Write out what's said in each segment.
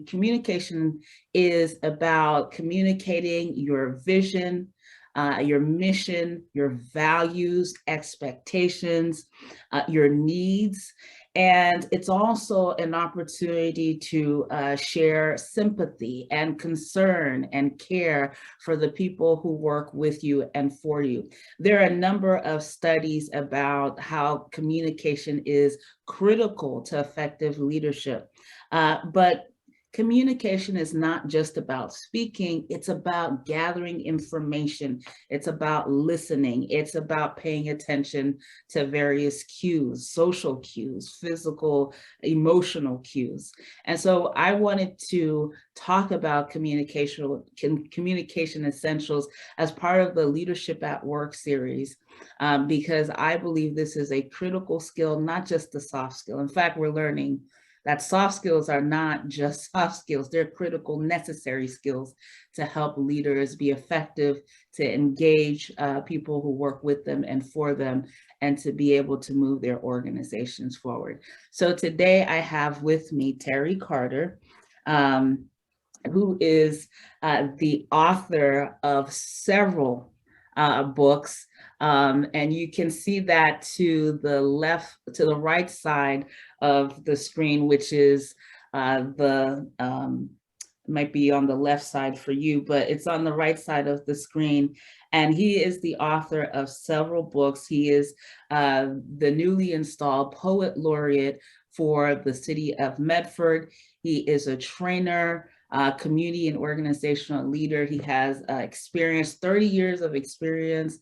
Communication is about communicating your vision, your mission, your values, expectations, your needs. And it's also an opportunity to share sympathy and concern and care for the people who work with you and for you. There are a number of studies about how communication is critical to effective leadership. But communication is not just about speaking, it's about gathering information, it's about listening, it's about paying attention to various cues, social cues, physical, emotional cues. And so I wanted to talk about communication essentials as part of the Leadership at Work series, because I believe this is a critical skill, not just a soft skill. In fact, we're learning that soft skills are not just soft skills, they're critical, necessary skills to help leaders be effective, to engage people who work with them and for them, and to be able to move their organizations forward. So today I have with me Terry Carter, who is the author of several books. And you can see that to the right side of the screen, which is might be on the left side for you, but it's on the right side of the screen. And he is the author of several books. He is the newly installed Poet Laureate for the city of Medford. He is a trainer, community and organizational leader. He has 30 years of experience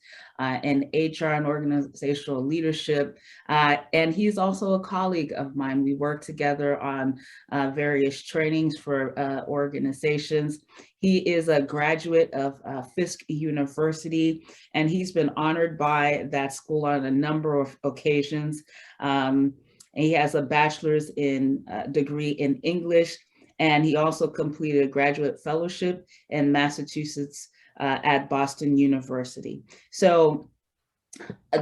in HR and organizational leadership. And he's also a colleague of mine. We work together on various trainings for organizations. He is a graduate of Fisk University, and he's been honored by that school on a number of occasions. And he has a bachelor's degree in English, and he also completed a graduate fellowship in Massachusetts at Boston University. So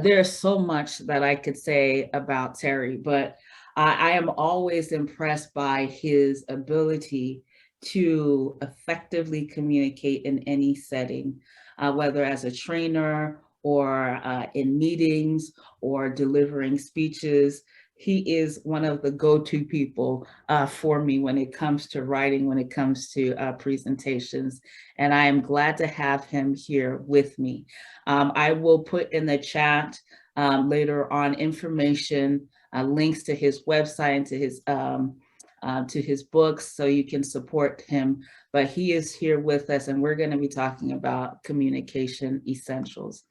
there's so much that I could say about Terry, but I am always impressed by his ability to effectively communicate in any setting, whether as a trainer or in meetings or delivering speeches. He is one of the go-to people for me when it comes to writing, when it comes to presentations. And I am glad to have him here with me. I will put in the chat later on information, links to his website and to his books, so you can support him. But he is here with us, and we're going to be talking about communication essentials.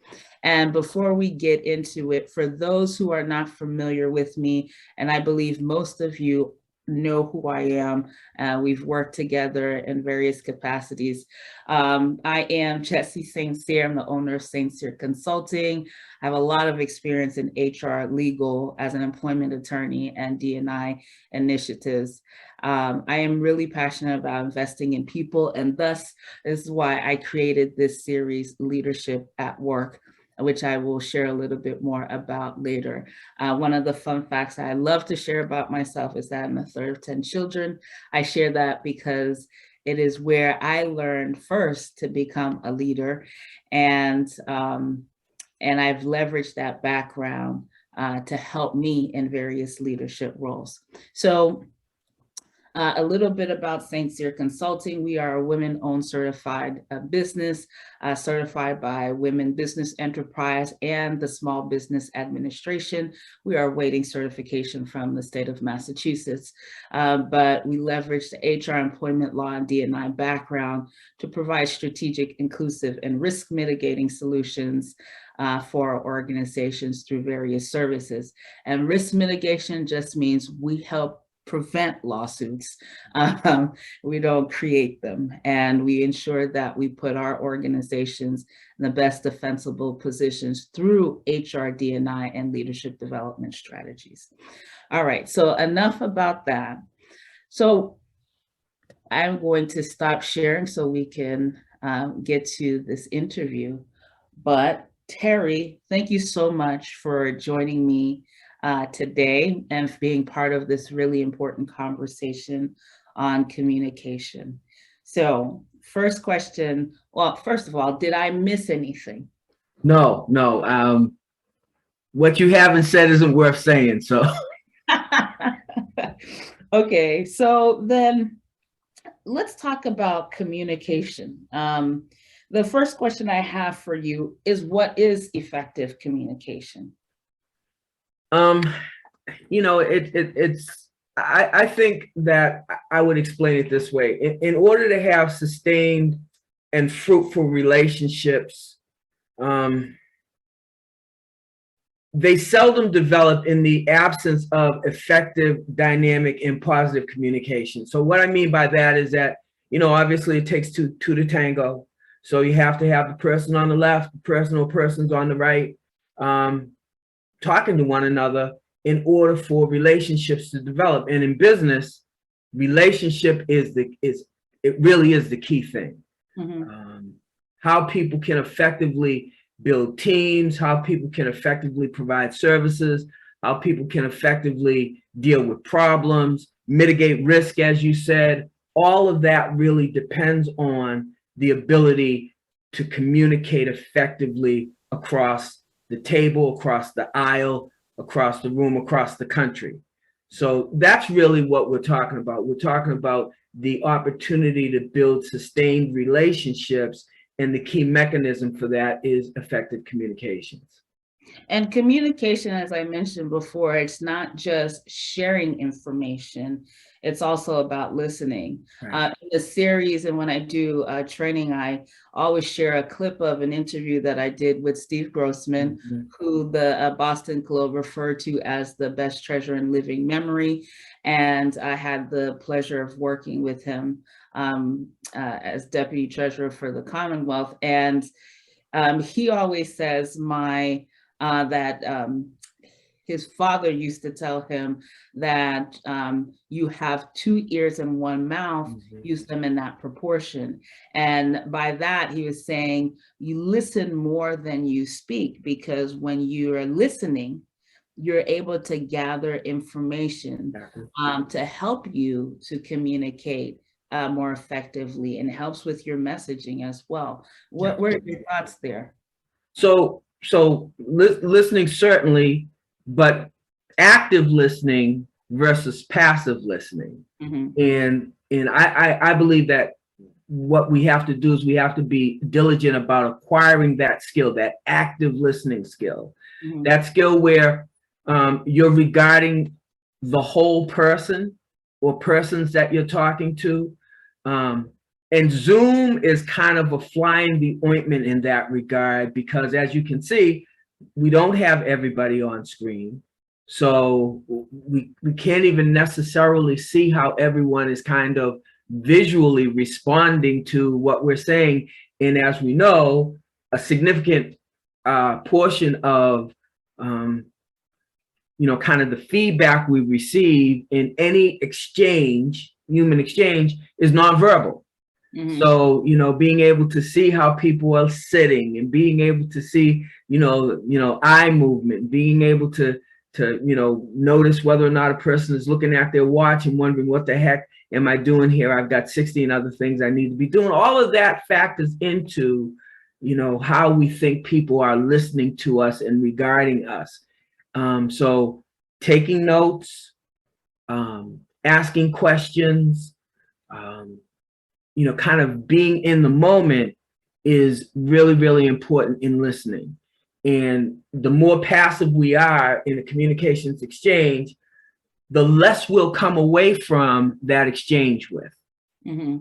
And before we get into it, for those who are not familiar with me, and I believe most of you know who I am, we've worked together in various capacities. I am Jessie Saintcyr. I'm the owner of Saintcyr Consulting. I have a lot of experience in HR, legal, as an employment attorney, and D&I initiatives. I am really passionate about investing in people, and thus this is why I created this series, Leadership at Work, which I will share a little bit more about later. One of the fun facts I love to share about myself is that I'm the third of 10 children. I share that because it is where I learned first to become a leader, and I've leveraged that background to help me in various leadership roles. So a little bit about Saintcyr Consulting. We are a women-owned certified business, certified by Women Business Enterprise and the Small Business Administration. We are awaiting certification from the state of Massachusetts, but we leverage the HR, employment law, and D&I background to provide strategic, inclusive, and risk mitigating solutions for our organizations through various services. And risk mitigation just means we help prevent lawsuits. We don't create them, and we ensure that we put our organizations in the best defensible positions through HR, D&I, and leadership development strategies. All right, so enough about that. So I'm going to stop sharing so we can get to this interview. But Terry, thank you so much for joining me today and being part of this really important conversation on communication. So first question, well, first of all, did I miss anything? No, no. What you haven't said isn't worth saying, so. Okay, so then let's talk about communication. The first question I have for you is, what is effective communication? You know, I think that I would explain it this way. In order to have sustained and fruitful relationships, they seldom develop in the absence of effective, dynamic, and positive communication. So what I mean by that is that, you know, obviously it takes two to tango. So you have to have the person on the left, the person's on the right, talking to one another in order for relationships to develop. And in business, relationship it really is the key thing. Mm-hmm. How people can effectively build teams, how people can effectively provide services, how people can effectively deal with problems, mitigate risk, as you said. All of that really depends on the ability to communicate effectively across the table, across the aisle, across the room, across the country. So that's really what we're talking about. We're talking about the opportunity to build sustained relationships, and the key mechanism for that is effective communications. And communication, as I mentioned before, it's not just sharing information, it's also about listening. Right. In the series, and when I do training, I always share a clip of an interview that I did with Steve Grossman, mm-hmm. who the Boston Globe referred to as the best treasure in living memory. And I had the pleasure of working with him as deputy treasurer for the Commonwealth. And he always says that his father used to tell him that you have two ears and one mouth, mm-hmm. use them in that proportion. And by that, he was saying you listen more than you speak, because when you are listening, you're able to gather information to help you to communicate more effectively, and helps with your messaging as well. What are your thoughts there? So listening, certainly, but active listening versus passive listening. Mm-hmm. And I believe that what we have to do is we have to be diligent about acquiring that skill, that active listening skill, mm-hmm. that skill where you're regarding the whole person or persons that you're talking to. And Zoom is kind of a fly in the ointment in that regard, because as you can see, we don't have everybody on screen. So we can't even necessarily see how everyone is kind of visually responding to what we're saying. And as we know, a significant portion of you know, kind of the feedback we receive in any exchange, human exchange, is nonverbal. Mm-hmm. So, you know, being able to see how people are sitting, and being able to see, you know, eye movement, being able to, you know, notice whether or not a person is looking at their watch and wondering, what the heck am I doing here? I've got 16 other things I need to be doing. All of that factors into, you know, how we think people are listening to us and regarding us. So taking notes, asking questions, you know, kind of being in the moment is really, really important in listening. And the more passive we are in a communications exchange, the less we'll come away from that exchange with. Mm-hmm.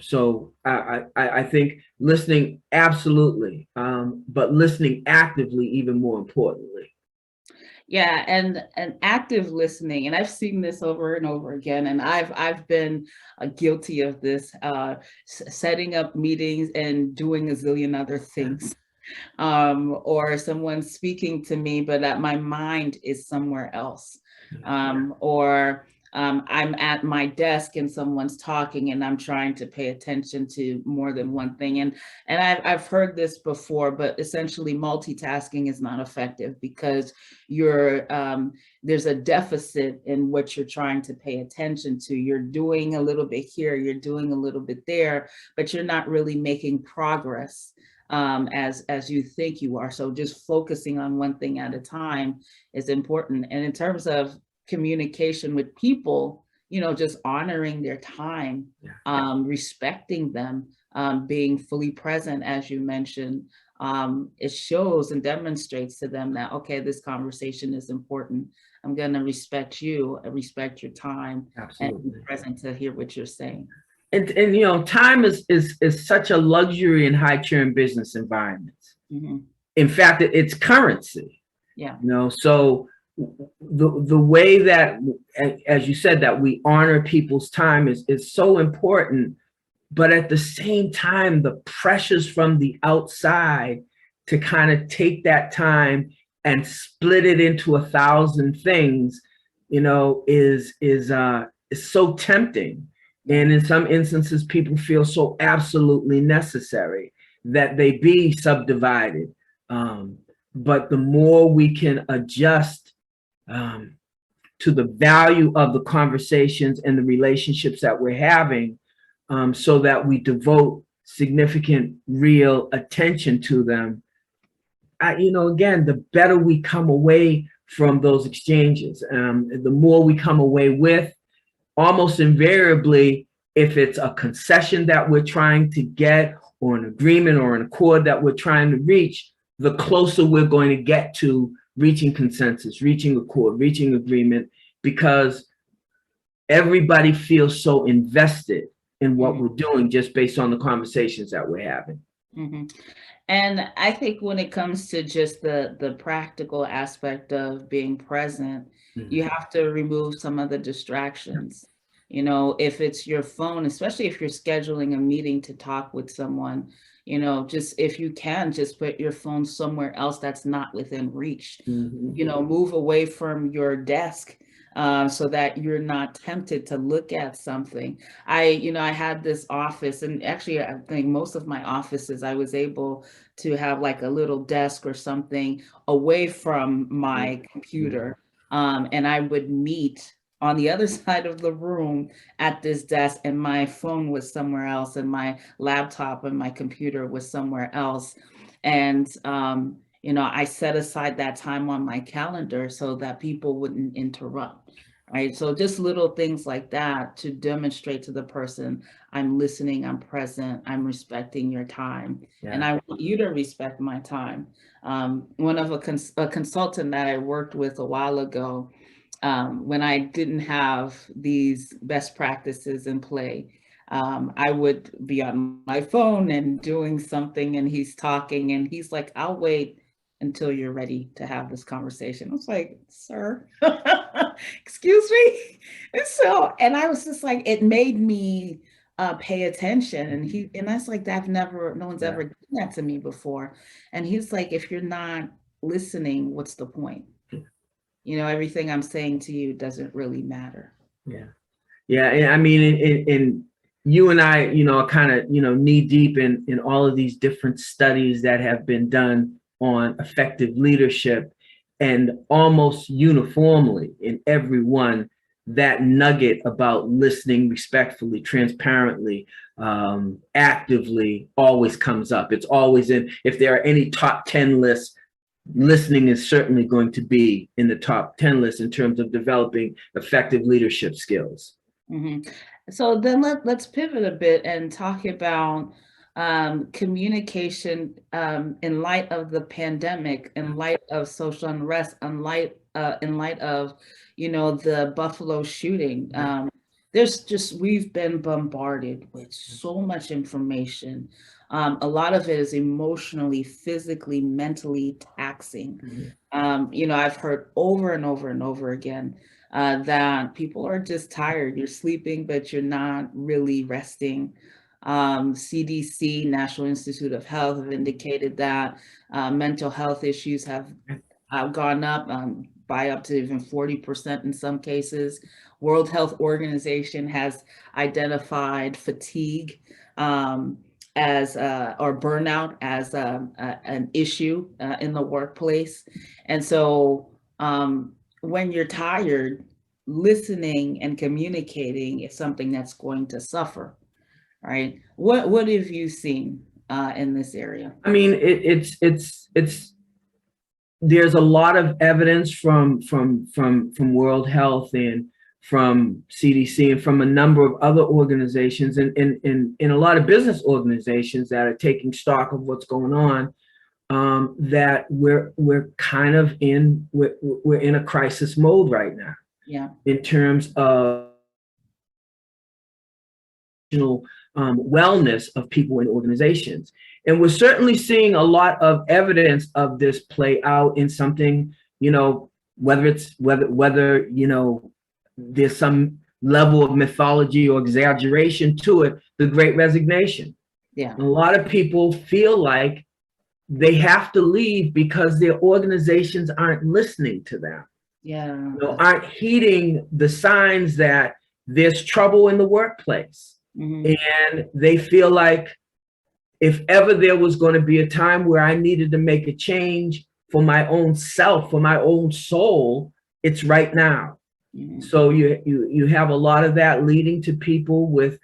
So I think listening, absolutely, but listening actively, even more importantly. Yeah, and active listening, and I've seen this over and over again, and I've been guilty of this, setting up meetings and doing a zillion other things, or someone speaking to me, but that my mind is somewhere else, or I'm at my desk and someone's talking and I'm trying to pay attention to more than one thing. And I've heard this before, but essentially multitasking is not effective because there's a deficit in what you're trying to pay attention to. You're doing a little bit here, you're doing a little bit there, but you're not really making progress as you think you are. So just focusing on one thing at a time is important. And in terms of communication with people, just honoring their time, respecting them, being fully present, as you mentioned, it shows and demonstrates to them that, okay, this conversation is important. I'm going to respect you, respect your time, Absolutely. and be present to hear what you're saying. And time is such a luxury in high churn business environments. Mm-hmm. In fact, it's currency. Yeah. So the way that, as you said, that we honor people's time is so important. But at the same time, the pressures from the outside to kind of take that time and split it into 1,000 things, is so tempting. And in some instances, people feel so absolutely necessary that they be subdivided. But the more we can adjust to the value of the conversations and the relationships that we're having, so that we devote significant, real attention to them, again, the better we come away from those exchanges, the more we come away with. Almost invariably, if it's a concession that we're trying to get, or an agreement or an accord that we're trying to reach, the closer we're going to get to reaching consensus, reaching accord, reaching agreement, because everybody feels so invested in what we're doing just based on the conversations that we're having. Mm-hmm. And I think when it comes to just the practical aspect of being present, you have to remove some of the distractions. If it's your phone, especially if you're scheduling a meeting to talk with someone, just if you can, just put your phone somewhere else that's not within reach. Move away from your desk so that you're not tempted to look at something. I had this office, and actually I think most of my offices, I was able to have like a little desk or something away from my computer. And I would meet on the other side of the room at this desk, and my phone was somewhere else, and my laptop and my computer was somewhere else. And, I set aside that time on my calendar so that people wouldn't interrupt. Right. So just little things like that to demonstrate to the person, I'm listening, I'm present, I'm respecting your time. And I want you to respect my time. One of a consultant that I worked with a while ago, when I didn't have these best practices in play, I would be on my phone and doing something, and he's talking, and he's like, I'll wait until you're ready to have this conversation. I was like, sir, excuse me. And I was just like, it made me pay attention. And that's like, no one's ever done that to me before. And he's like, if you're not listening, what's the point? Everything I'm saying to you doesn't really matter. Yeah. And I mean, in you and I, are kind of, knee deep in all of these different studies that have been done on effective leadership, and almost uniformly in every one, that nugget about listening respectfully, transparently, actively always comes up. It's always if there are any top 10 lists, listening is certainly going to be in the top 10 list in terms of developing effective leadership skills. So then let's pivot a bit and talk about communication in light of the pandemic, in light of social unrest, in light of the Buffalo shooting. We've been bombarded with so much information. A lot of it is emotionally, physically, mentally taxing. I've heard over and over and over again that people are just tired. You're sleeping, but you're not really resting. CDC, National Institute of Health, have indicated that mental health issues have gone up. by up to even 40% in some cases. World Health Organization has identified fatigue as or burnout as an issue in the workplace. And so when you're tired, listening and communicating is something that's going to suffer, right? What have you seen in this area? I mean, it's there's a lot of evidence from World Health and from CDC and from a number of other organizations and in a lot of business organizations that are taking stock of what's going on, that we're kind of we're in a crisis mode right now. Yeah. In terms of wellness of people in organizations. And we're certainly seeing a lot of evidence of this play out in something, you know, whether you know, there's some level of mythology or exaggeration to it, the Great Resignation. Yeah. A lot of people feel like they have to leave because their organizations aren't listening to them. Yeah. You know, aren't heeding the signs that there's trouble in the workplace. Mm-hmm. And they feel like if ever there was going to be a time where I needed to make a change for my own self, for my own soul, it's right now. Mm-hmm. So you have a lot of that leading to people with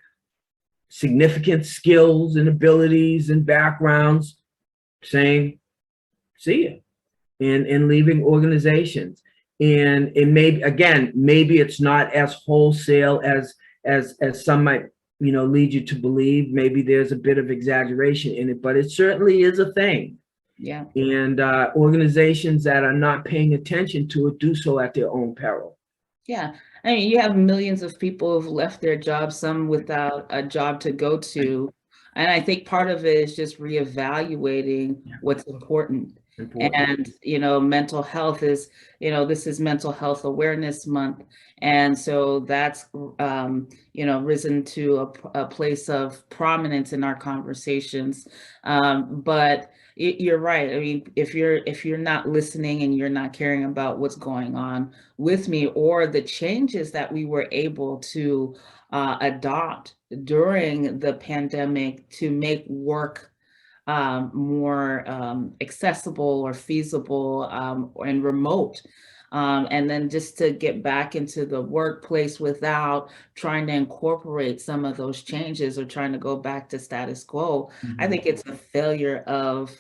significant skills and abilities and backgrounds saying, see ya, and leaving organizations. And it may, again, maybe it's not as wholesale as some might, you know, lead you to believe. Maybe there's a bit of exaggeration in it, but it certainly is a thing. Yeah. And organizations that are not paying attention to it do so at their own peril. Yeah. I mean, you have millions of people who've left their jobs, some without a job to go to. And I think part of it is just reevaluating what's important. And, you know, mental health is, you know, this is Mental Health Awareness Month. And so that's, you know, risen to a place of prominence in our conversations. But you're right. I mean, if you're not listening and you're not caring about what's going on with me or the changes that we were able to adopt during the pandemic to make work more accessible or feasible and remote. And then just to get back into the workplace without trying to incorporate some of those changes or trying to go back to status quo. I think it's a failure of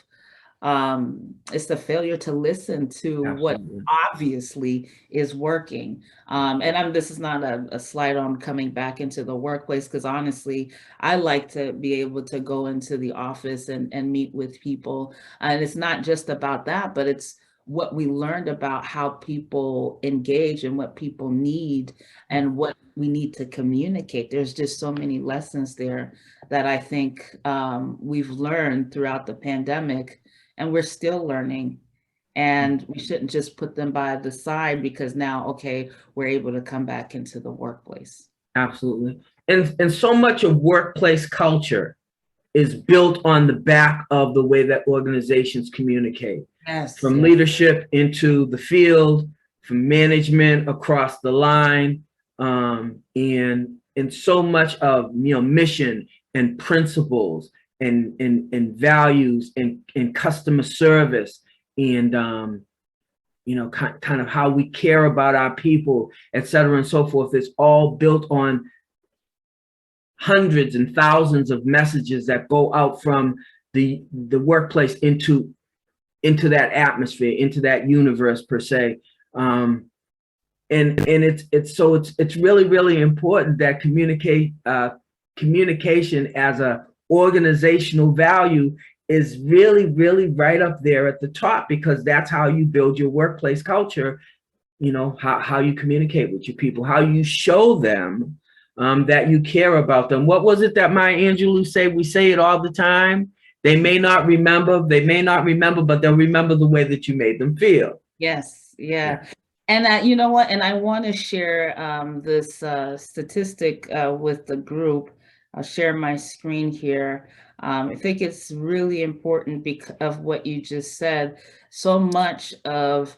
it's the failure to listen to what obviously is working. And this is not a slight on coming back into the workplace, because honestly, I like to be able to go into the office and meet with people. And it's not just about that, but it's what we learned about how people engage and what people need and what we need to communicate. There's just so many lessons there that I think we've learned throughout the pandemic. And we're still learning, and we shouldn't just put them by the side because now, okay, we're able to come back into the workplace. Absolutely. And so much of workplace culture is built on the back of the way that organizations communicate. Yes. From leadership into the field, from management across the line, and so much of, you know, mission and principles and values and customer service and you know, kind of how we care about our people, et cetera, and so forth. It's all built on hundreds and thousands of messages that go out from the workplace into that atmosphere, into that universe per se. And it's really important that communication as a organizational value is really right up there at the top, because that's how you build your workplace culture. You know, how you communicate with your people, how you show them that you care about them. What was it that Maya Angelou said? We say it all the time. They may not remember, but they'll remember the way that you made them feel. Yes. Yeah. And you know what? And I want to share this statistic with the group. I'll share my screen here. I think it's really important because of what you just said. So much of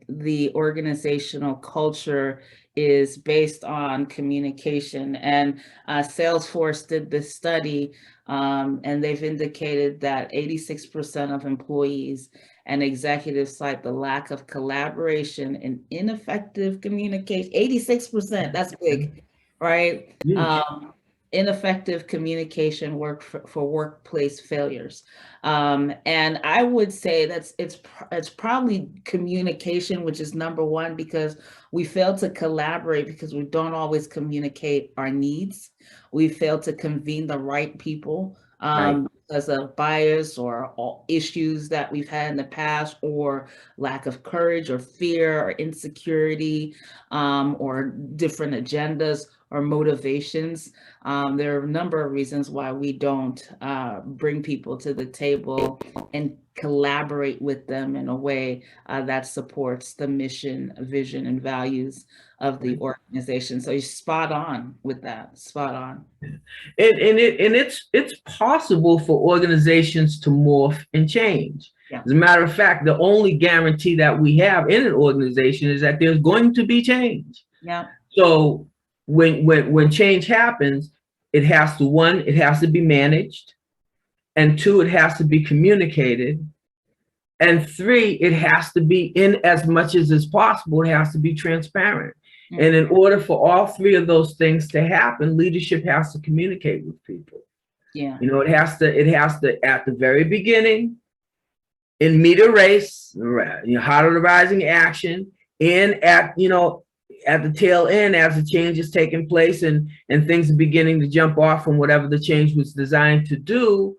the organizational culture is based on communication. And Salesforce did this study, and they've indicated that 86% of employees and executives cite the lack of collaboration and ineffective communication. 86%, that's big, right? Ineffective communication work for workplace failures. And I would say it's probably communication, which is number one, because we fail to collaborate because we don't always communicate our needs. We fail to convene the right people. Because of bias or issues that we've had in the past, or lack of courage or fear or insecurity, or different agendas or motivations. There are a number of reasons why we don't bring people to the table and collaborate with them in a way that supports the mission, vision, and values of the organization. So you're spot on with that, spot on. And it's possible for organizations to morph and change. Yeah. As a matter of fact, the only guarantee that we have in an organization is that there's going to be change. Yeah. So when change happens, it has to be managed, and two, it has to be communicated, and three, it has to be, in as much as is possible, it has to be transparent. And in order for all three of those things to happen, leadership has to communicate with people. Yeah. You know, it has to at the very beginning, in meter race, heart of the rising action, and at the tail end, as the change is taking place and things are beginning to jump off from whatever the change was designed to do.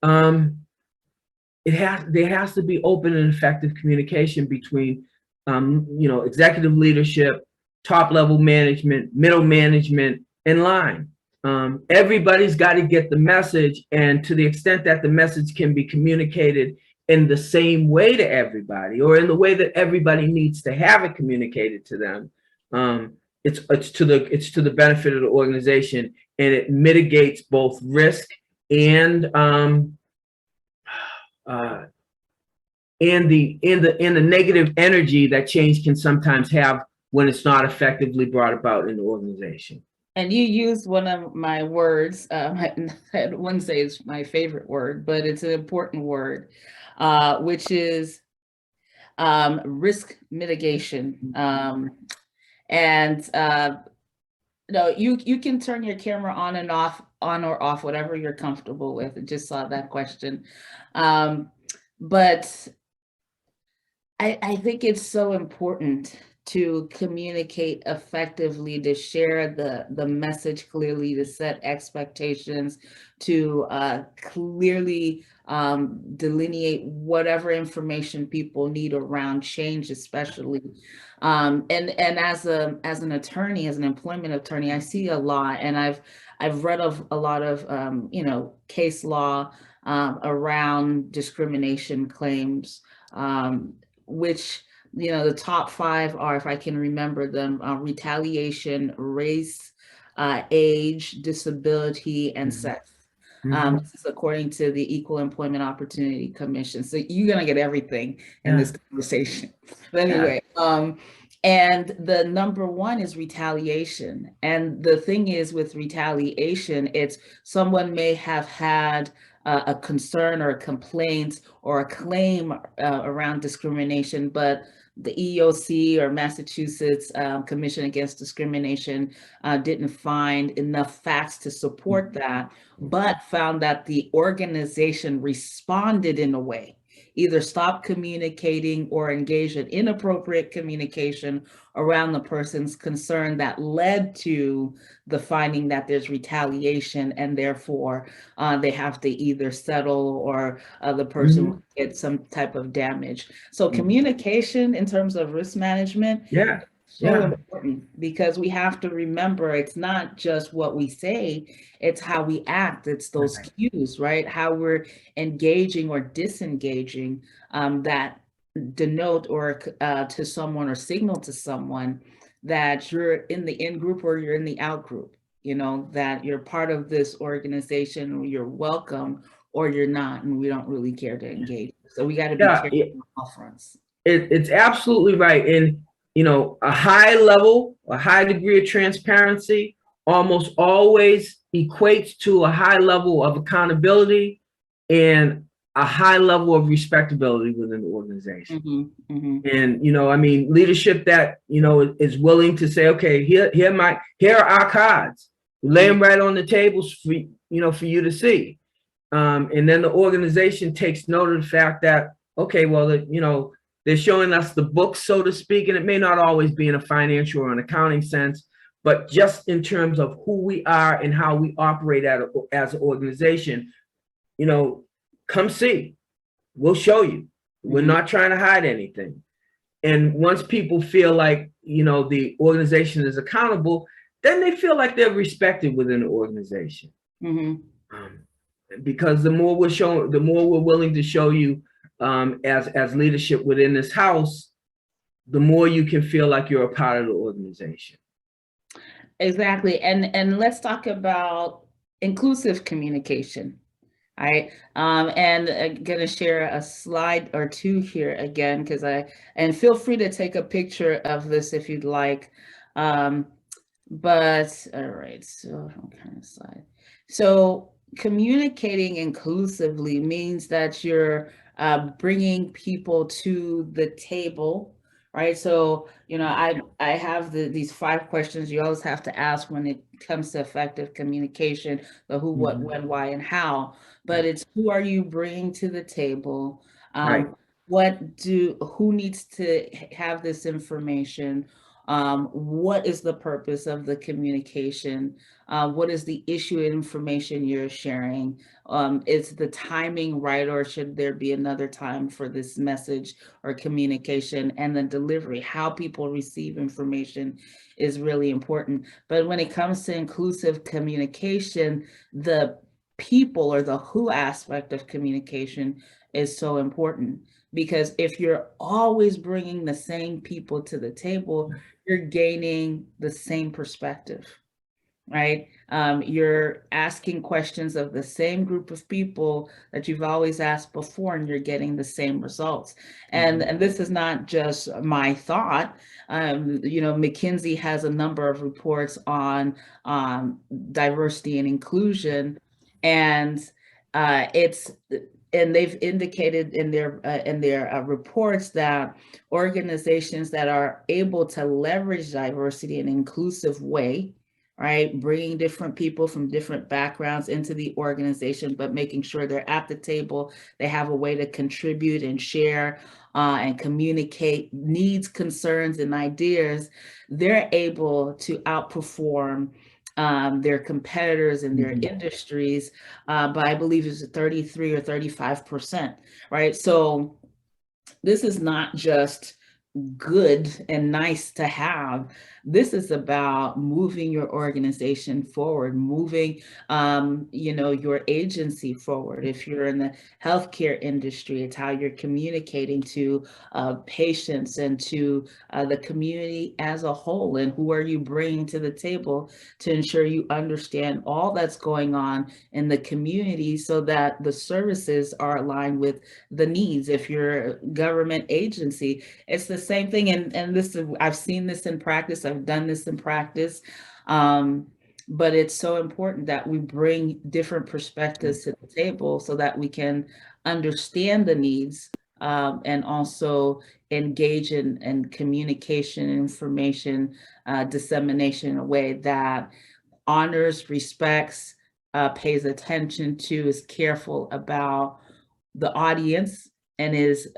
There has to be open and effective communication between executive leadership, top level management, middle management, and line. Everybody's got to get the message, and to the extent that the message can be communicated in the same way to everybody, or in the way that everybody needs to have it communicated to them, it's to the benefit of the organization, and it mitigates both risk and the negative energy that change can sometimes have when it's not effectively brought about in the organization. And you used one of my words. I wouldn't say it's my favorite word, but it's an important word, which is risk mitigation. No, you can turn your camera on and off, on or off, whatever you're comfortable with. I just saw that question. But I think it's so important to communicate effectively, to share the message clearly, to set expectations, to clearly delineate whatever information people need around change, especially. And as an attorney, as an employment attorney, I see a lot, and I've read of a lot of case law around discrimination claims, which the top 5 are, if I can remember them, retaliation, race, age, disability, and sex. This is according to the Equal Employment Opportunity Commission. So you're gonna get everything in this conversation. But anyway, and the number 1 is retaliation. And the thing is, with retaliation, it's someone may have had a concern or a complaint or a claim around discrimination, but the EEOC, or Massachusetts Commission Against Discrimination, didn't find enough facts to support that, but found that the organization responded in a way, either stopped communicating or engaged in inappropriate communication around the person's concern, that led to the finding that there's retaliation, and therefore they have to either settle, or the person will get some type of damage. So communication in terms of risk management, so important, because we have to remember, it's not just what we say, it's how we act. It's those cues, right? How we're engaging or disengaging that denote or to someone, or signal to someone that you're in the in group or you're in the out group, that you're part of this organization, you're welcome, or you're not, and we don't really care to engage. So we got to be careful on all fronts. It's absolutely right. And, you know, a high degree of transparency almost always equates to a high level of accountability and a high level of respectability within the organization. Mm-hmm, mm-hmm. And, you know, I mean, leadership that, you know, is willing to say, okay, here are our cards, lay them right on the tables for, you know, for you to see. And then the organization takes note of the fact that, okay, well, you know, they're showing us the books, so to speak, and it may not always be in a financial or an accounting sense, but just in terms of who we are and how we operate as an organization, you know, come see, we'll show you. We're not trying to hide anything. And once people feel like, you know, the organization is accountable, then they feel like they're respected within the organization. Because the more we're willing to show you as leadership within this house, the more you can feel like you're a part of the organization. Exactly. And let's talk about inclusive communication. All right. And I'm going to share a slide or two here again, and feel free to take a picture of this if you'd like. But all right, so what kind of slide? So communicating inclusively means that you're bringing people to the table, right? So, you know, I have these 5 questions you always have to ask when it comes to effective communication: the who, what, when, why, and how. But it's who are you bringing to the table? Right. Who needs to have this information? What is the purpose of the communication? What is the issue and information you're sharing? Is the timing right, or should there be another time for this message or communication? And the delivery, how people receive information, is really important. But when it comes to inclusive communication, the people, or the who aspect of communication, is so important. Because if you're always bringing the same people to the table, you're gaining the same perspective, right? You're asking questions of the same group of people that you've always asked before, and you're getting the same results. And this is not just my thought. You know, McKinsey has a number of reports on diversity and inclusion, and they've indicated in their reports that organizations that are able to leverage diversity in an inclusive way, right, bringing different people from different backgrounds into the organization, but making sure they're at the table, they have a way to contribute and share and communicate needs, concerns, and ideas, they're able to outperform their competitors in their industries by, I believe it's 33 or 35%, right? So this is not just good and nice to have. This is about moving your organization forward, moving, you know, your agency forward. If you're in the healthcare industry, it's how you're communicating to patients and to the community as a whole. And who are you bringing to the table to ensure you understand all that's going on in the community, so that the services are aligned with the needs. If you're a government agency, it's the same thing. And this, I've seen this in practice. I've done this in practice. But it's so important that we bring different perspectives to the table so that we can understand the needs and also engage in communication and information dissemination in a way that honors, respects, pays attention to, is careful about the audience, and is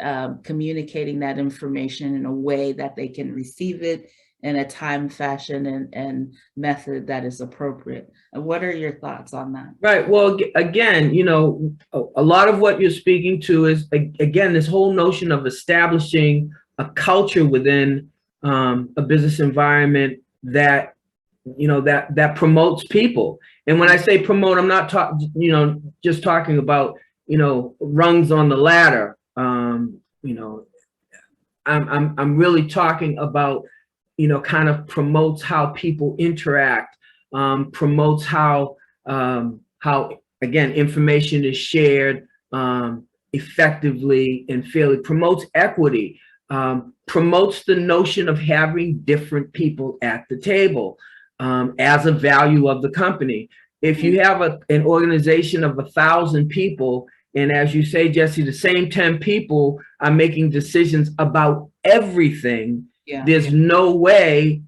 communicating that information in a way that they can receive it in a time, fashion, and method that is appropriate. And what are your thoughts on that? Right. Well, again, you know, a lot of what you're speaking to is, again, this whole notion of establishing a culture within a business environment that, you know, that promotes people. And when I say promote, I'm not talking, you know, just talking about, you know, rungs on the ladder. You know, I'm really talking about, you know, kind of promotes how people interact, promotes how again, information is shared effectively and fairly, promotes equity. promotes the notion of having different people at the table as a value of the company. If you have an organization of 1,000 people, and as you say, Jessie, the same 10 people are making decisions about everything, there's no way,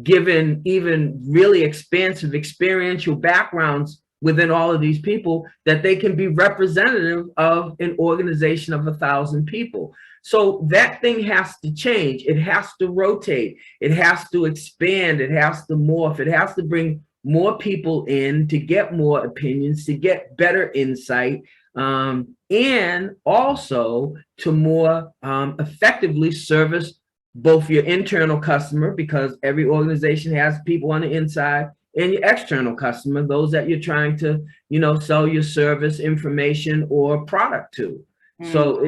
given even really expansive experiential backgrounds within all of these people, that they can be representative of an organization of 1,000 people. So that thing has to change. It has to rotate. It has to expand. It has to morph. It has to bring more people in to get more opinions, to get better insight, and also to more effectively service both your internal customer, because every organization has people on the inside, and your external customer, those that you're trying to, sell your service, information, or product to. So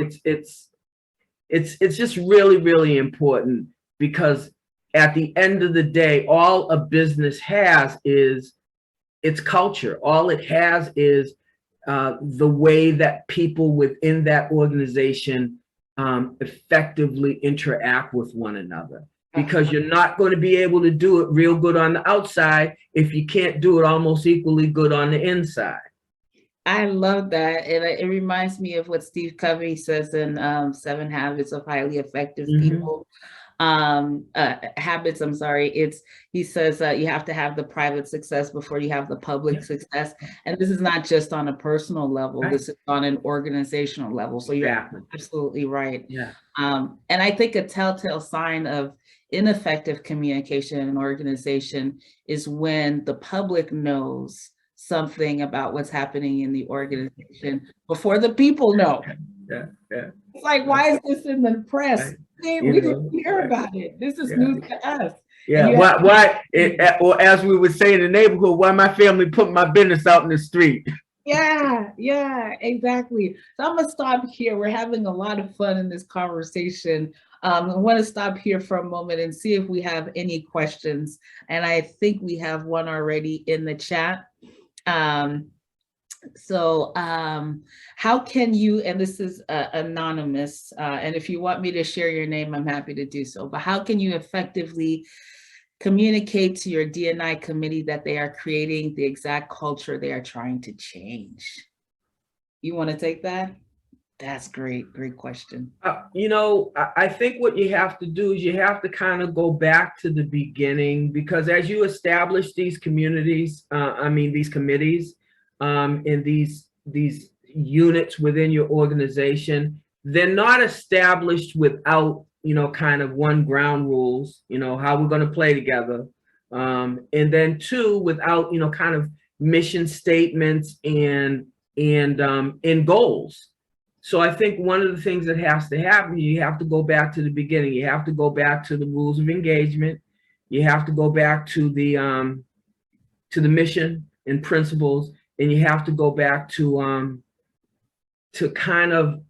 it's just really, really important, because at the end of the day, all a business has is its culture. All it has is the way that people within that organization effectively interact with one another. Because you're not going to be able to do it real good on the outside if you can't do it almost equally good on the inside. I love that. And it reminds me of what Steve Covey says in 7 Habits of Highly Effective People. Habits, I'm sorry. He says you have to have the private success before you have the public success. And this is not just on a personal level. This is on an organizational level. So you're absolutely right. And I think a telltale sign of ineffective communication in an organization is when the public knows something about what's happening in the organization before the people know. It's like, why is this in the press? We didn't hear about it. This is news to us. Or as we would say in the neighborhood, why my family put my business out in the street? Yeah, exactly. So I'm gonna stop here. We're having a lot of fun in this conversation. I want to stop here for a moment and see if we have any questions. And I think we have one already in the chat. How can you, and this is anonymous, and if you want me to share your name, I'm happy to do so, but how can you effectively communicate to your D&I committee that they are creating the exact culture they are trying to change? You want to take that? That's great. Great question. I think what you have to do is you have to kind of go back to the beginning, because as you establish these communities, these committees, and these units within your organization, they're not established without, kind of one, ground rules, how we're going to play together. And then 2, without, kind of mission statements and goals. So I think one of the things that has to happen, you have to go back to the beginning. You have to go back to the rules of engagement. You have to go back to the mission and principles, and you have to go back to kind of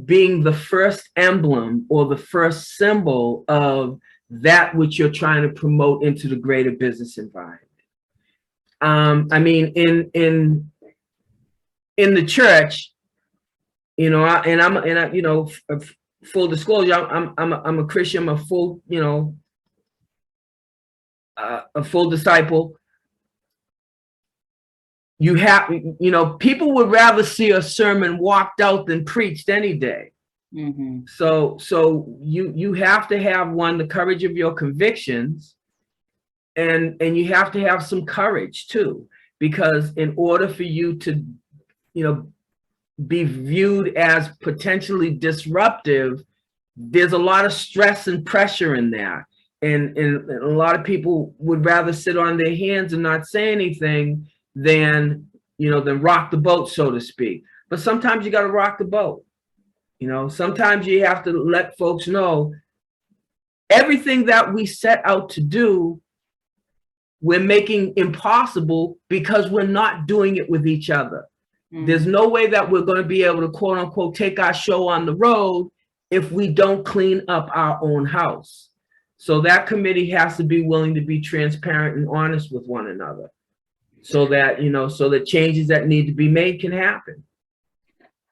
being the first emblem or the first symbol of that which you're trying to promote into the greater business environment. In the church, full disclosure, I'm a Christian. I'm a full, a full disciple. You have, people would rather see a sermon walked out than preached any day. So you have to have, one, the courage of your convictions, and you have to have some courage too, because in order for you to, be viewed as potentially disruptive, there's a lot of stress and pressure in that. And a lot of people would rather sit on their hands and not say anything than rock the boat, so to speak. But sometimes you got to rock the boat. Sometimes you have to let folks know everything that we set out to do, we're making impossible because we're not doing it with each other. There's no way that we're going to be able to, quote unquote, take our show on the road if we don't clean up our own house. So that committee has to be willing to be transparent and honest with one another, so that, so the changes that need to be made can happen.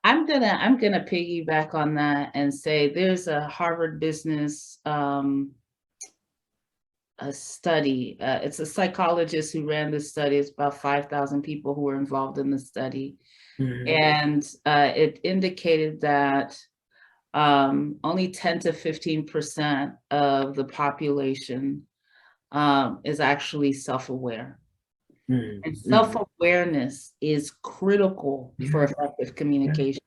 I'm gonna piggyback on that and say there's a Harvard Business a study. It's a psychologist who ran this study. It's about 5,000 people who were involved in the study. And it indicated that only 10 to 15% of the population is actually self-aware. And self-awareness is critical for effective communication.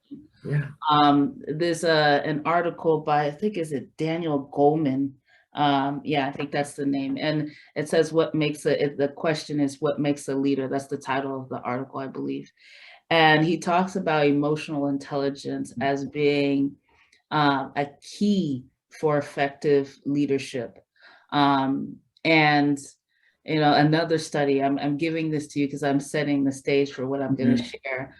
There's an article by, I think, is it Daniel Goleman? Yeah, I think that's the name. And it says the question is, what makes a leader? That's the title of the article, I believe. And he talks about emotional intelligence as being a key for effective leadership. And another study, I'm giving this to you because I'm setting the stage for what I'm going to share.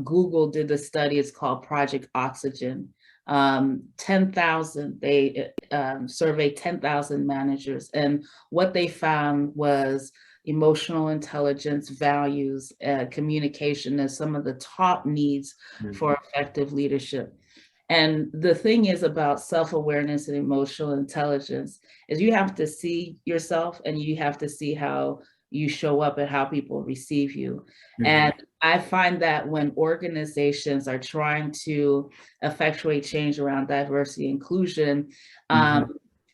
Google did a study, it's called Project Oxygen. 10,000, they surveyed 10,000 managers, and what they found was emotional intelligence, values, communication as some of the top needs for effective leadership. And the thing is about self-awareness and emotional intelligence is you have to see yourself and you have to see how you show up and how people receive you. And I find that when organizations are trying to effectuate change around diversity and inclusion,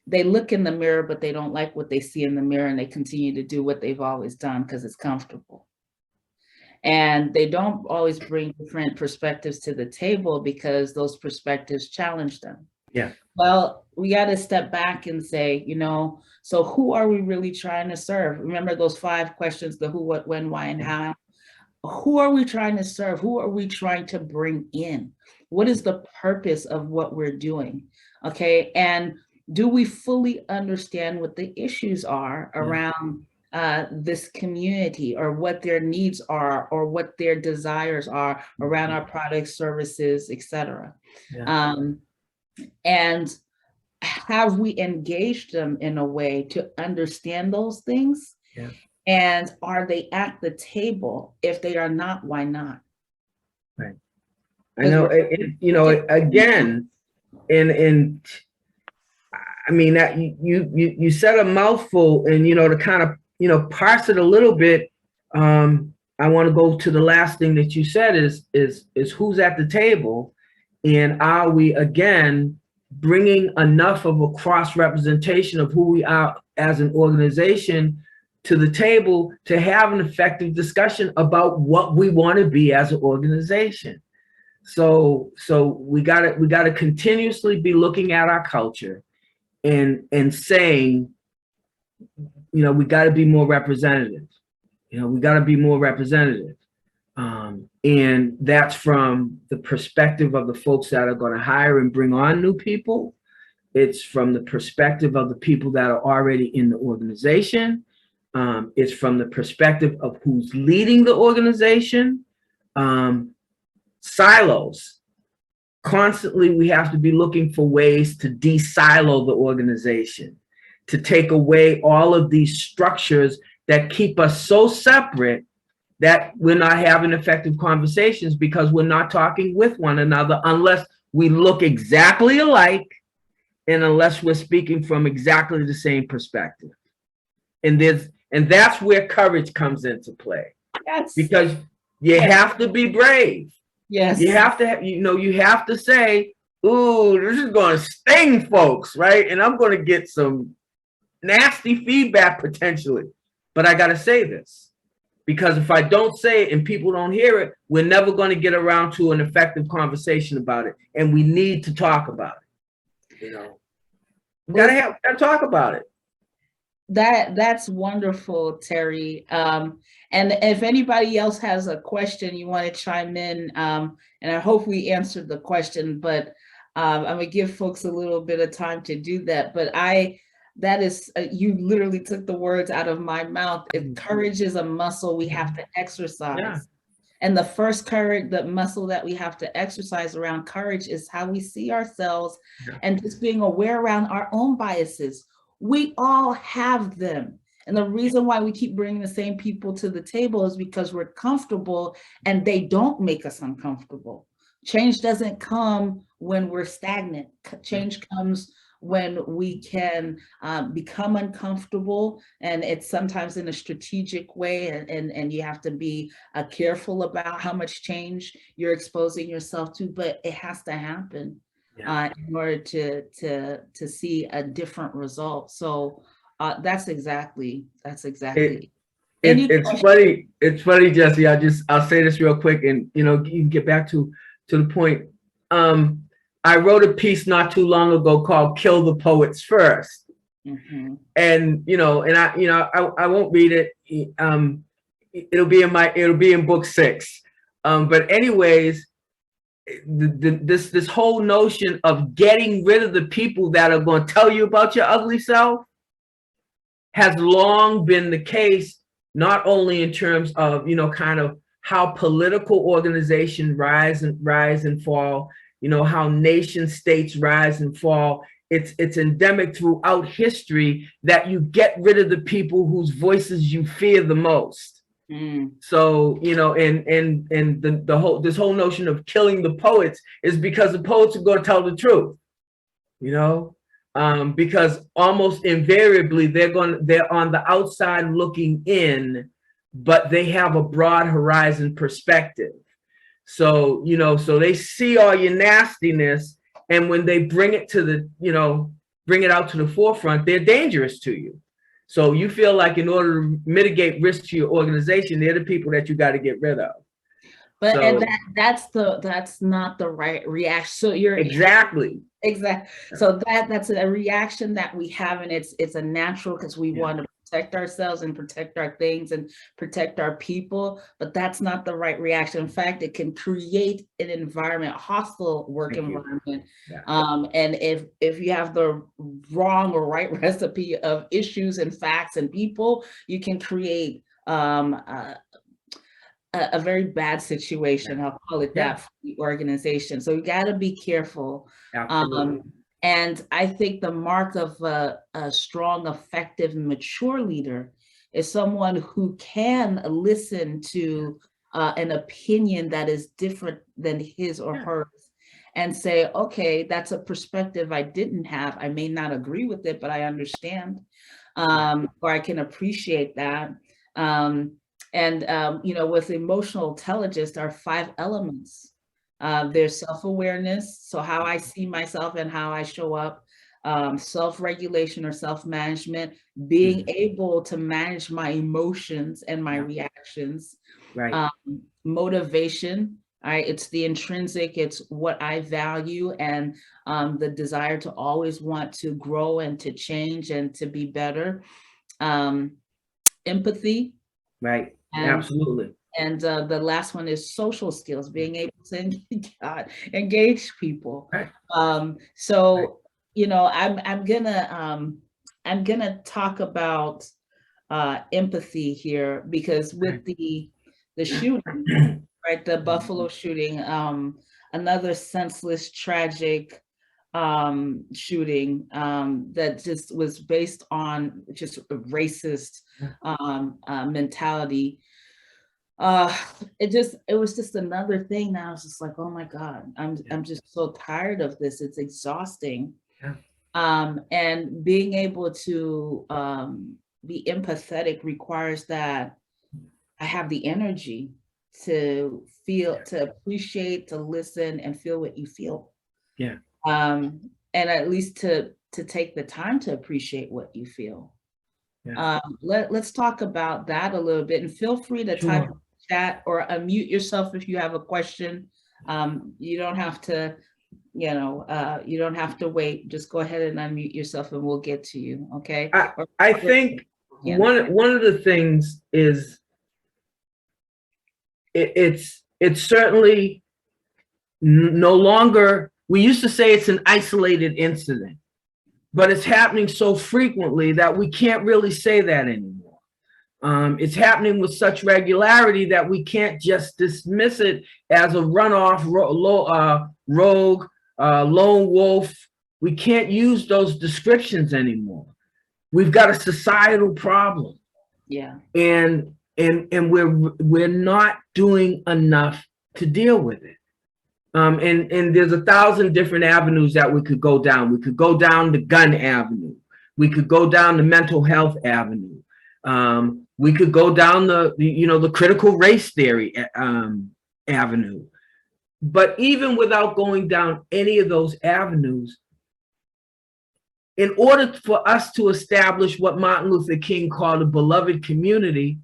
they look in the mirror, but they don't like what they see in the mirror, and they continue to do what they've always done because it's comfortable. And they don't always bring different perspectives to the table because those perspectives challenge them. Yeah. Well, we got to step back and say, so who are we really trying to serve? Remember those 5 questions, the who, what, when, why, and how. Who are we trying to serve? Who are we trying to bring in? What is the purpose of what we're doing? Okay. And do we fully understand what the issues are around this community, or what their needs are, or what their desires are around our products, services, etc.? And have we engaged them in a way to understand those things? And are they at the table? If they are not, why not? Right. I know, again, I mean, that you said a mouthful, and to kind of parse it a little bit. I want to go to the last thing that you said is who's at the table, and are we again bringing enough of a cross representation of who we are as an organization to the table to have an effective discussion about what we want to be as an organization. So we got to continuously be looking at our culture and saying, we got to be more representative. We got to be more representative. And that's from the perspective of the folks that are going to hire and bring on new people. It's from the perspective of the people that are already in the organization. It's from the perspective of who's leading the organization. Silos. Constantly, we have to be looking for ways to de-silo the organization, to take away all of these structures that keep us so separate that we're not having effective conversations, because we're not talking with one another unless we look exactly alike and unless we're speaking from exactly the same perspective. And that's where courage comes into play. Yes. Because you have to be brave. Yes. You have to, you have to say, ooh, this is going to sting folks, right? And I'm going to get some nasty feedback potentially, but I got to say this, because if I don't say it and people don't hear it, we're never going to get around to an effective conversation about it. And we need to talk about it. We got to talk about it. That's wonderful, Terry. And if anybody else has a question you want to chime in, and I hope we answered the question, but I'm gonna give folks a little bit of time to do that. But you literally took the words out of my mouth. Courage is a muscle we have to exercise. Yeah. And the first the muscle that we have to exercise around courage is how we see ourselves, and just being aware around our own biases. We all have them. And the reason why we keep bringing the same people to the table is because we're comfortable and they don't make us uncomfortable. Change doesn't come when we're stagnant. Change comes when we can become uncomfortable, and it's sometimes in a strategic way, and you have to be careful about how much change you're exposing yourself to, but it has to happen in order to see a different result. So that's exactly It's funny. It's funny, Jessie. I'll say this real quick, and you can get back to the point. I wrote a piece not too long ago called "Kill the Poets First," and I won't read it. It'll be in book 6. But anyways, this whole notion of getting rid of the people that are going to tell you about your ugly self has long been the case, not only in terms of, kind of how political organizations rise and fall, how nation states rise and fall. It's endemic throughout history that you get rid of the people whose voices you fear the most. So, and this whole notion of killing the poets is because the poets are going to tell the truth, because almost invariably they're on the outside looking in, but they have a broad horizon perspective. So, so they see all your nastiness, and when they bring it bring it out to the forefront, they're dangerous to you. So you feel like in order to mitigate risk to your organization, they're the people that you got to get rid of. But and that's not the right reaction. So you're exactly. So that's a reaction that we have, and it's a natural, because we want to protect ourselves and protect our things and protect our people. But that's not the right reaction. In fact, it can create an environment, hostile work environment. And if you have the wrong or right recipe of issues and facts and people, you can create a very bad situation. I'll call it that, for the organization. So you got to be careful. And I think the mark of a strong, effective, mature leader is someone who can listen to an opinion that is different than his or hers, and say, okay, that's a perspective I didn't have. I may not agree with it, but I understand, or I can appreciate that. With emotional intelligence, there are 5 elements. There's self-awareness, so how I see myself and how I show up, self-regulation or self-management, being able to manage my emotions and my reactions, motivation, it's the intrinsic, it's what I value, and the desire to always want to grow and to change and to be better, empathy. Absolutely. And the last one is social skills, being able to engage people. I'm gonna talk about empathy here, because with the shooting, the Buffalo shooting, another senseless, tragic shooting that just was based on just a racist mentality. It was just another thing that I was just like, oh my God, I'm just so tired of this. It's exhausting. And being able to be empathetic requires that I have the energy to feel, to appreciate, to listen, and feel what you feel. And at least to take the time to appreciate what you feel. Let's talk about that a little bit, and feel free to type in the chat or unmute yourself if you have a question. You don't have to, you don't have to wait. Just go ahead and unmute yourself and we'll get to you. Okay. I think one of the things is it's certainly no longer, we used to say it's an isolated incident, but it's happening so frequently that we can't really say that anymore. It's happening with such regularity that we can't just dismiss it as a runoff, rogue, lone wolf. We can't use those descriptions anymore. We've got a societal problem. And we're not doing enough to deal with it. And there's 1,000 different avenues that we could go down. We could go down the gun avenue. We could go down the mental health avenue. We could go down the critical race theory avenue. But even without going down any of those avenues, in order for us to establish what Martin Luther King called a beloved community,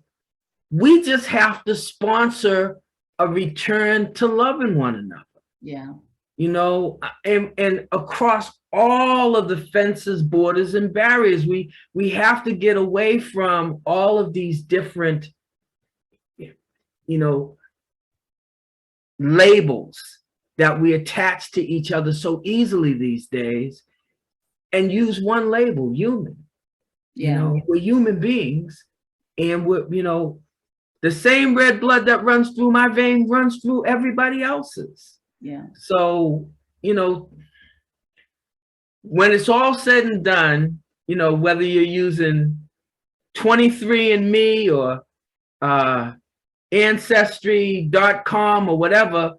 we just have to sponsor a return to loving one another. Yeah. And across all of the fences, borders, and barriers, we have to get away from all of these different, labels that we attach to each other so easily these days, and use one label: human. Yeah. We're human beings, and we're, the same red blood that runs through my vein runs through everybody else's. Yeah. So, when it's all said and done, whether you're using 23andMe or Ancestry.com or whatever,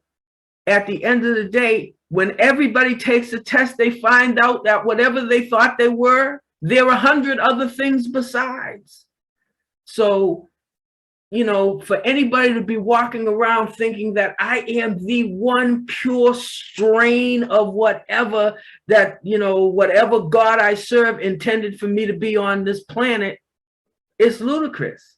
at the end of the day, when everybody takes a test, they find out that whatever they thought they were, there are 100 other things besides. So, for anybody to be walking around thinking that I am the one pure strain of whatever that, whatever God I serve intended for me to be on this planet, it's ludicrous.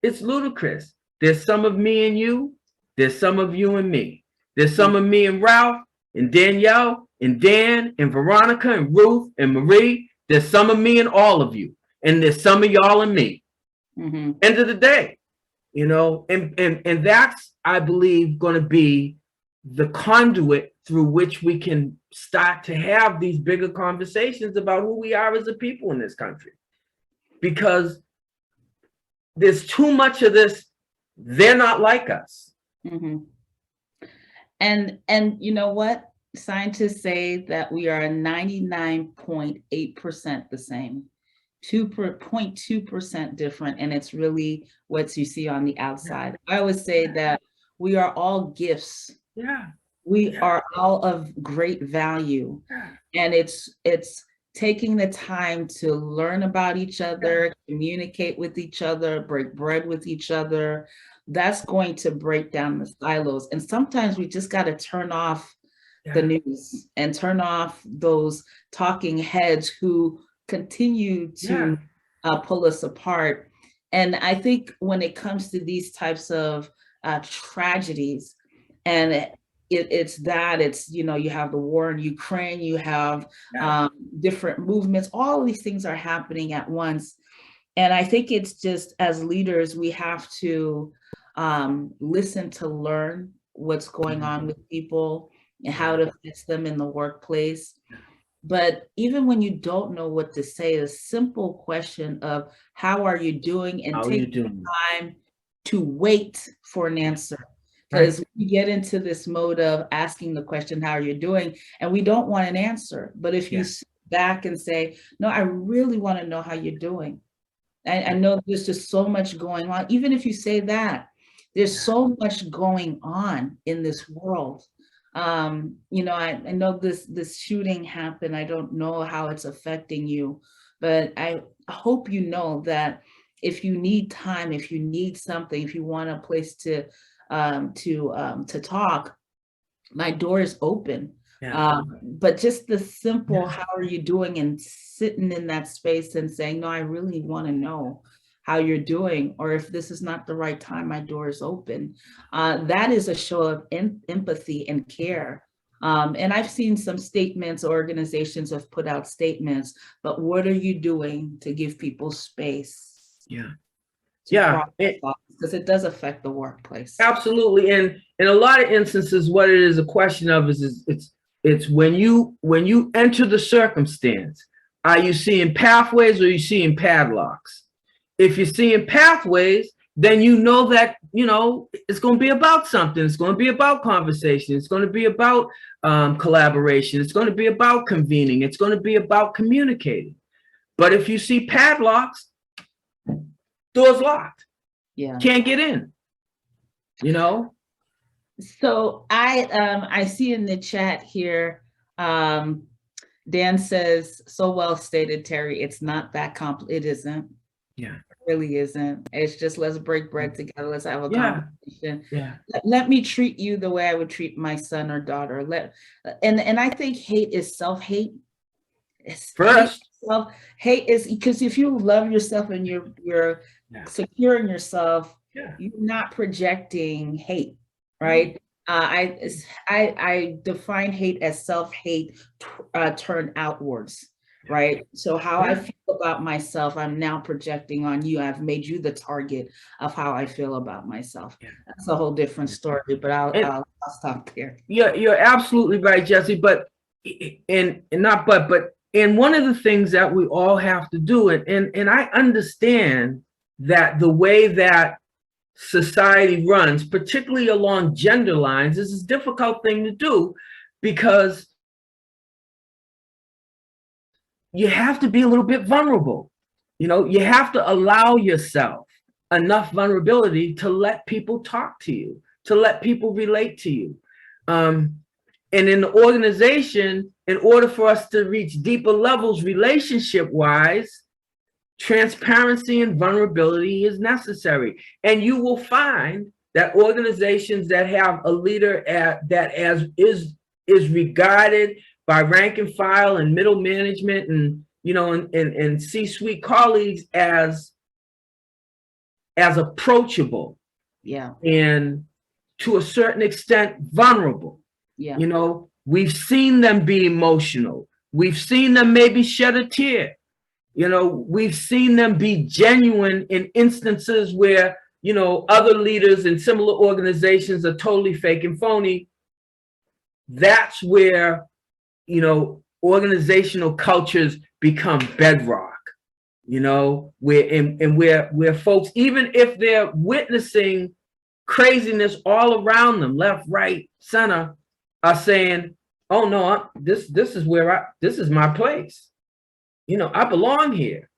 It's ludicrous. There's some of me and you. There's some of you and me. There's some of me and Ralph and Danielle and Dan and Veronica and Ruth and Marie. There's some of me and all of you. And there's some of y'all and me. Mm-hmm. End of the day, and that's, I believe, going to be the conduit through which we can start to have these bigger conversations about who we are as a people in this country. Because there's too much of this, they're not like us. Mm-hmm. And you know what? Scientists say that we are 99.8% the same. 2.2% different, and it's really what you see on the outside. I always say that we are all gifts. Yeah. We are all of great value. And it's taking the time to learn about each other, communicate with each other, break bread with each other. That's going to break down the silos. And sometimes we just got to turn off the news and turn off those talking heads who continue to pull us apart. And I think when it comes to these types of tragedies, and it's you have the war in Ukraine, you have different movements, all of these things are happening at once. And I think it's just, as leaders, we have to listen to learn what's going on with people and how to fix them in the workplace. But even when you don't know what to say, a simple question of how are you doing, and take time to wait for an answer. Because we get into this mode of asking the question, how are you doing? And we don't want an answer. But if you sit back and say, no, I really want to know how you're doing. I know there's just so much going on. Even if you say that, there's so much going on in this world. I know this shooting happened. I don't know how it's affecting you, but I hope you know that if you need time, if you need something, if you want a place to talk, my door is open. But just the simple, how are you doing, and sitting in that space and saying, no, I really want to know how you're doing, or if this is not the right time, my door is open. That is a show of empathy and care. And I've seen some statements, organizations have put out statements, but what are you doing to give people space? Because it does affect the workplace. Absolutely. And in a lot of instances, what it is a question of is it's when you enter the circumstance, are you seeing pathways or are you seeing padlocks? If you're seeing pathways, then you know that, it's going to be about something. It's going to be about conversation. It's going to be about collaboration. It's going to be about convening. It's going to be about communicating. But if you see padlocks, doors locked. Can't get in, So I see in the chat here, Dan says, so well stated, Terry. It's not that complicated. It isn't. Yeah. It really isn't. It's just, let's break bread together. Let's have a conversation. Yeah. Let me treat you the way I would treat my son or daughter. And I think hate is self-hate. First. Hate is because if you love yourself and you're securing yourself, you're not projecting hate, right? I define hate as self-hate turned outwards, right? So how I feel about myself, I'm now projecting on you. I've made you the target of how I feel about myself. That's a whole different story, but I'll stop there. You're absolutely right, Jessie. But and one of the things that we all have to do, and I understand that the way that society runs, particularly along gender lines, is a difficult thing to do, because you have to be a little bit vulnerable. You know, you have to allow yourself enough vulnerability to let people talk to you, to let people relate to you. And in the organization, in order for us to reach deeper levels relationship-wise, transparency and vulnerability is necessary. And you will find that organizations that have a leader that is regarded by rank and file and middle management and, you know, and C-suite colleagues as approachable, and to a certain extent vulnerable. You know, we've seen them be emotional. We've seen them maybe shed a tear. You know, we've seen them be genuine in instances where, you know, other leaders in similar organizations are totally fake and phony. That's where, you know, organizational cultures become bedrock, you know, where folks, even if they're witnessing craziness all around them, left, right, center, are saying, oh no, this is my place. You know, I belong here.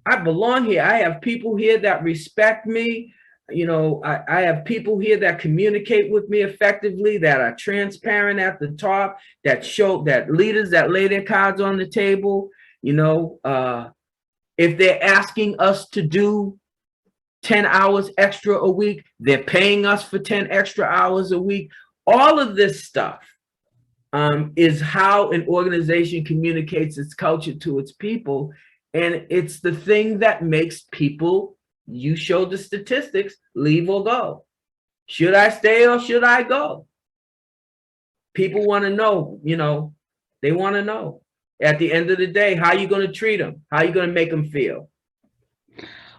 I belong here. I have people here that respect me. You know, I have people here that communicate with me effectively, that are transparent at the top, that show that leaders that lay their cards on the table. You know, if they're asking us to do 10 hours extra a week, they're paying us for 10 extra hours a week. All of this stuff is how an organization communicates its culture to its people. And it's the thing that makes people, you show the statistics, leave or go. Should I stay or should I go? People want to know, you know, they want to know at the end of the day, how are you going to treat them? How are you going to make them feel?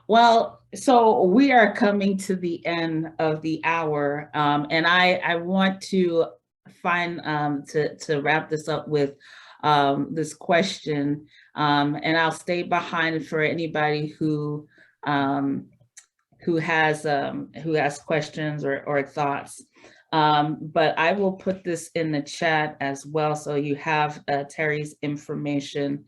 Well, so we are coming to the end of the hour, and I want to find to wrap this up with this question, and I'll stay behind for anybody who has questions or thoughts. But I will put this in the chat as well, so you have Terry's information.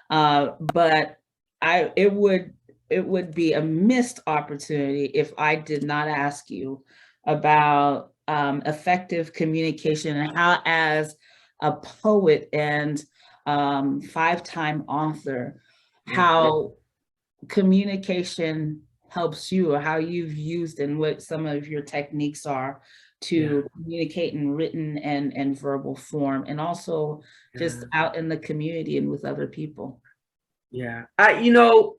But it would be a missed opportunity if I did not ask you about effective communication and how, as a poet and 5-time author, how communication helps you, or how you've used and what some of your techniques are to communicate in written and verbal form, and also just out in the community and with other people. Yeah, you know,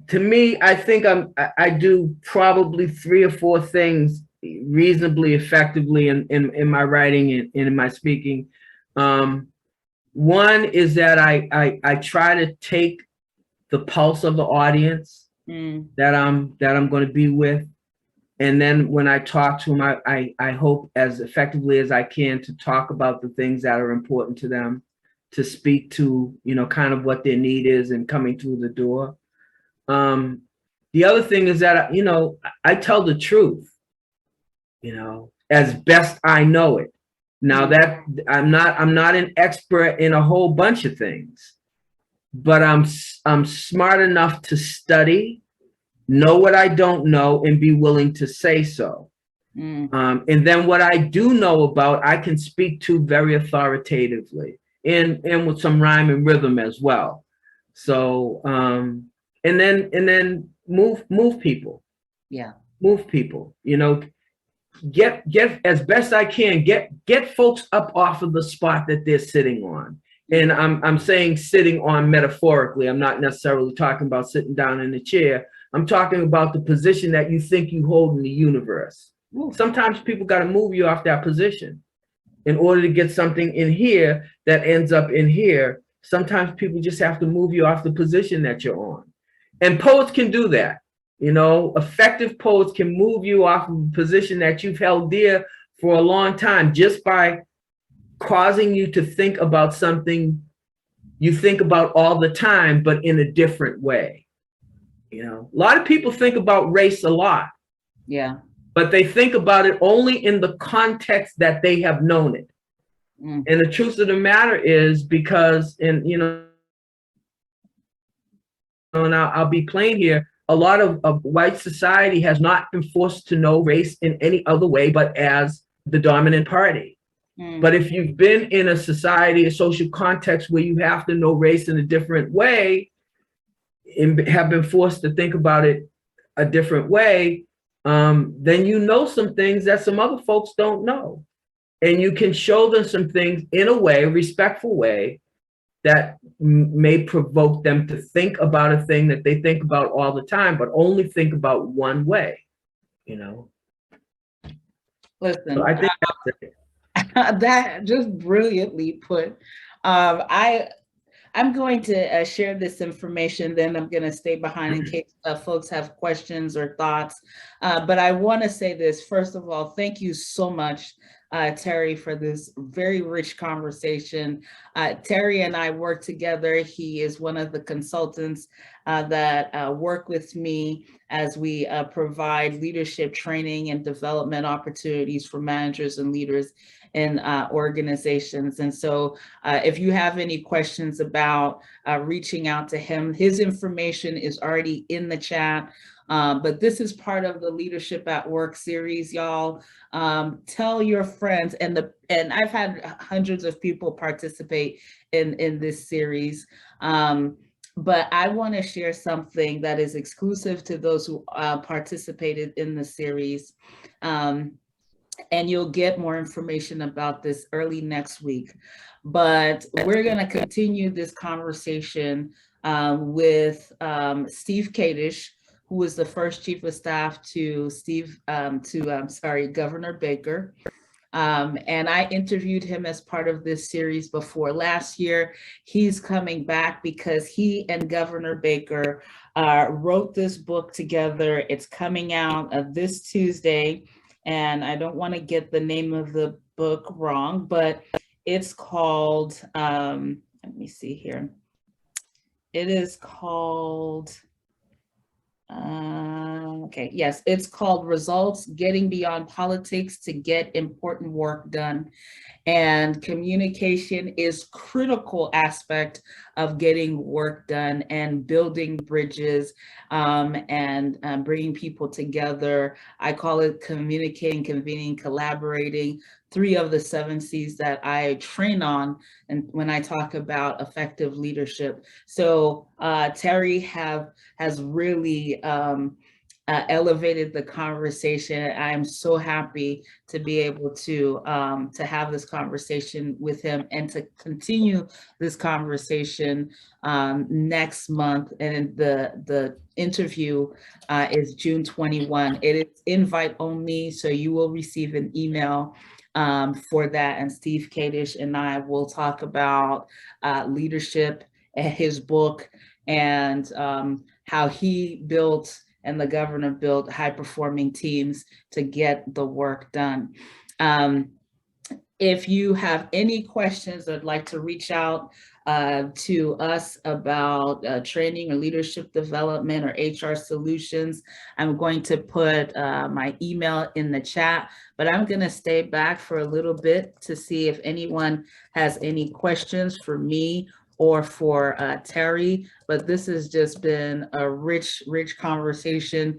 to me, I think I do probably 3 or 4 things reasonably effectively in my writing and in my speaking. One is that I try to take the pulse of the audience that I'm going to be with, and then when I talk to them, I hope as effectively as I can to talk about the things that are important to them, to speak to, you know, kind of what their need is in coming through the door. The other thing is that, you know, I tell the truth, you know, as best I know it. Now that I'm not an expert in a whole bunch of things, but I'm smart enough to study, know what I don't know, and be willing to say so. And then what I do know about, I can speak to very authoritatively, and with some rhyme and rhythm as well. So, and then move people. Yeah. Move people, you know, get as best I can, get folks up off of the spot that they're sitting on. And I'm saying sitting on metaphorically. I'm not necessarily talking about sitting down in a chair. I'm talking about the position that you think you hold in the universe. Ooh. Sometimes people got to move you off that position in order to get something in here that ends up in here. Sometimes people just have to move you off the position that you're on. And poets can do that. You know, effective poets can move you off of a position that you've held dear for a long time just by causing you to think about something you think about all the time, but in a different way. You know, a lot of people think about race a lot. Yeah. But they think about it only in the context that they have known it. And the truth of the matter is, because, and you know, and I'll be plain here, a lot of white society has not been forced to know race in any other way but as the dominant party. But if you've been in a society, a social context where you have to know race in a different way and have been forced to think about it a different way, then you know some things that some other folks don't know. And you can show them some things in a way, a respectful way, that may provoke them to think about a thing that they think about all the time, but only think about one way, you know? Listen, so I think that's it. That just brilliantly put. I'm going to share this information, then I'm going to stay behind in case folks have questions or thoughts. But I want to say this, first of all, thank you so much, Terry, for this very rich conversation. Terry and I work together. He is one of the consultants that work with me as we provide leadership training and development opportunities for managers and leaders in organizations. And so if you have any questions about reaching out to him, his information is already in the chat. But this is part of the Leadership at Work series, y'all. Tell your friends, and I've had hundreds of people participate in this series. But I want to share something that is exclusive to those who participated in the series. And you'll get more information about this early next week. But we're going to continue this conversation with Steve Kadish, who was the first chief of staff to Governor Baker. And I interviewed him as part of this series before last year. He's coming back because he and Governor Baker wrote this book together. It's coming out this Tuesday. And I don't want to get the name of the book wrong, but it's called, let me see here. It is called, yes, it's called Results: Getting Beyond Politics to Get Important Work Done. And communication is critical aspect of getting work done and building bridges and bringing people together. I call it communicating, convening, collaborating, 3 of the 7 C's that I train on and when I talk about effective leadership. So Terry has really elevated the conversation. I'm so happy to be able to have this conversation with him and to continue this conversation next month. And the interview is June 21. It is invite only, so you will receive an email for that. And Steve Kadish and I will talk about leadership and his book and how he built and the governor built high-performing teams to get the work done. If you have any questions, I'd like to reach out to us about training or leadership development or HR solutions. I'm going to put my email in the chat, but I'm going to stay back for a little bit to see if anyone has any questions for me or for Terry. But this has just been a rich conversation